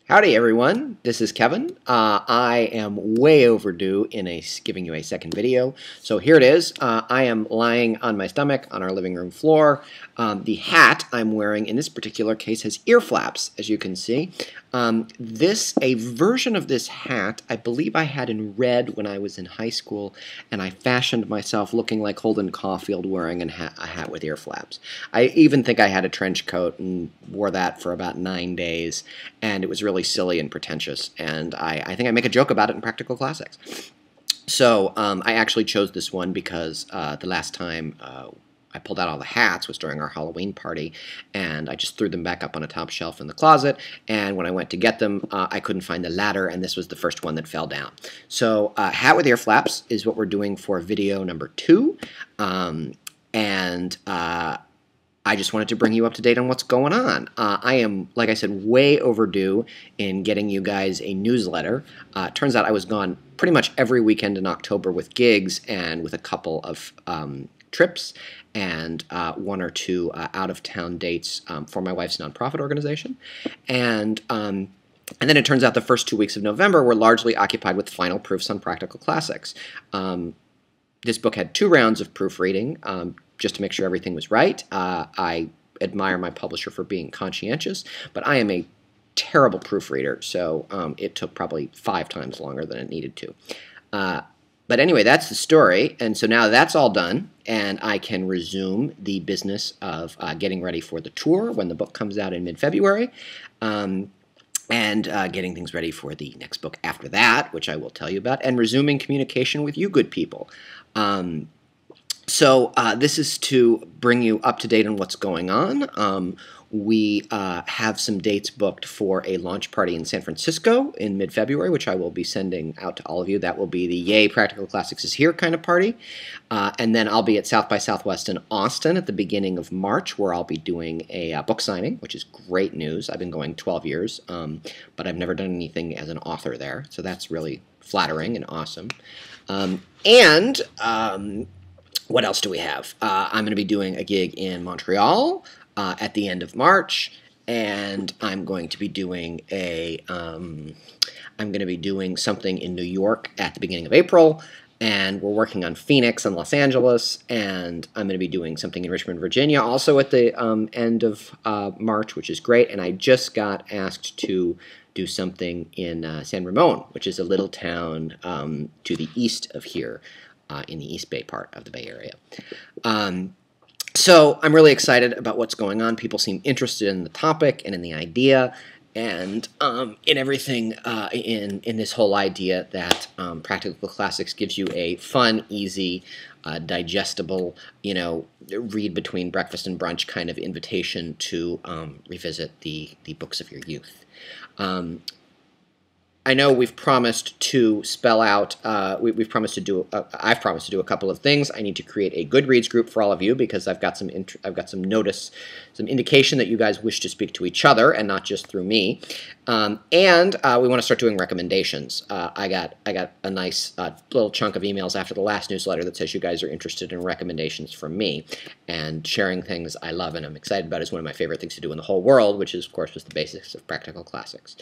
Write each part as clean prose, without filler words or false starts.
Howdy everyone, this is Kevin. I am way overdue in giving you a second video. So here it is. I am lying on my stomach on our living room floor. The hat I'm wearing in this particular case has ear flaps, as you can see. A version of this hat I believe I had in red when I was in high school, and I fashioned myself looking like Holden Caulfield wearing a hat with ear flaps. I even think I had a trench coat and wore that for about 9 days, and it was really silly and pretentious, and I think I make a joke about it in Practical Classics. So I actually chose this one because the last time I pulled out all the hats was during our Halloween party, and I just threw them back up on a top shelf in the closet, and when I went to get them, I couldn't find the ladder, and this was the first one that fell down. So hat with ear flaps is what we're doing for video number 2, I just wanted to bring you up to date on what's going on. I am, like I said, way overdue in getting you guys a newsletter. Turns out I was gone pretty much every weekend in October with gigs and with a couple of trips and 1 or 2 out-of-town dates for my wife's nonprofit organization. And then it turns out the first 2 weeks of November were largely occupied with final proofs on Practical Classics. This book had 2 rounds of proofreading, just to make sure everything was right. I admire my publisher for being conscientious, but I am a terrible proofreader, so it took probably 5 times longer than it needed to. But anyway, that's the story, and so now that's all done, and I can resume the business of getting ready for the tour when the book comes out in mid-February, and getting things ready for the next book after that, which I will tell you about, and resuming communication with you good people. So this is to bring you up to date on what's going on. We have some dates booked for a launch party in San Francisco in mid-February, which I will be sending out to all of you. That will be the Yay, Practical Classics is Here kind of party. And then I'll be at South by Southwest in Austin at the beginning of March, where I'll be doing a book signing, which is great news. I've been going 12 years, but I've never done anything as an author there, so that's really flattering and awesome. What else do we have? I'm going to be doing a gig in Montreal at the end of March, and I'm going to be doing something in New York at the beginning of April, and we're working on Phoenix and Los Angeles, and I'm going to be doing something in Richmond, Virginia, also at the end of March, which is great, and I just got asked to do something in San Ramon, which is a little town to the east of here, in the East Bay part of the Bay Area. So I'm really excited about what's going on. People seem interested in the topic and in the idea, and in everything in this whole idea that Practical Classics gives you a fun, easy, digestible, read between breakfast and brunch kind of invitation to revisit the books of your youth. I know we've promised to spell out, I've promised to do a couple of things. I need to create a Goodreads group for all of you because I've got some indication that you guys wish to speak to each other and not just through me. And we want to start doing recommendations. I got a nice little chunk of emails after the last newsletter that says you guys are interested in recommendations from me, and sharing things I love and I'm excited about is one of my favorite things to do in the whole world, which is, of course, just the basics of Practical Classics.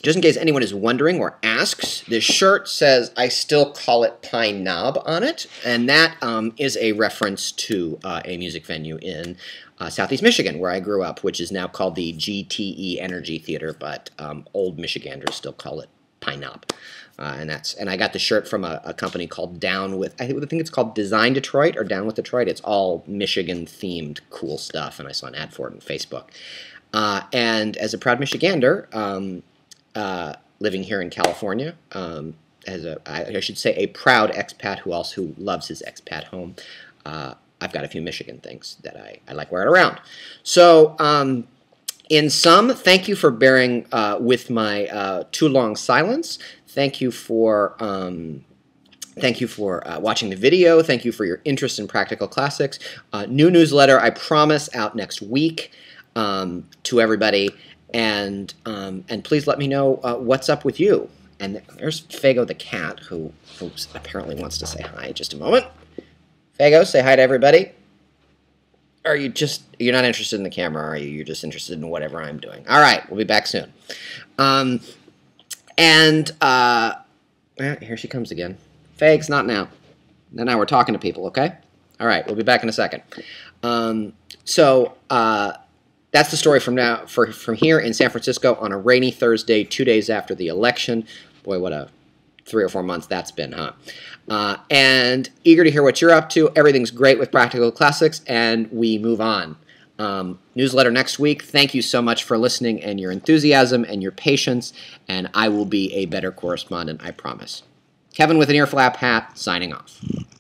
Just in case anyone is wondering or asks, this shirt says, "I still call it Pine Knob" on it, and that is a reference to a music venue in Southeast Michigan, where I grew up, which is now called the GTE Energy Theater, but old Michiganders still call it Pine Knob. And I got the shirt from a company called Down With, I think it's called Design Detroit or Down With Detroit. It's all Michigan-themed cool stuff, and I saw an ad for it on Facebook. And as a proud Michigander, living here in California, I should say a proud expat who loves his expat home, I've got a few Michigan things that I like wearing around. So, in sum, thank you for bearing with my too long silence. Thank you for watching the video. Thank you for your interest in Practical Classics. New newsletter, I promise, out next week to everybody. And please let me know what's up with you. And there's Fago the cat, who apparently wants to say hi. Just a moment. Fago, say hi to everybody. you're not interested in the camera, are you? You're just interested in whatever I'm doing. All right, we'll be back soon. Here she comes again. Fakes, not now. Now we're talking to people, okay? All right, we'll be back in a second. That's the story from here in San Francisco on a rainy Thursday, 2 days after the election. Boy, what a 3 or 4 months that's been, huh? And eager to hear what you're up to. Everything's great with Practical Classics, and we move on. Newsletter next week. Thank you so much for listening and your enthusiasm and your patience, and I will be a better correspondent, I promise. Kevin with an Earflap Hat, signing off.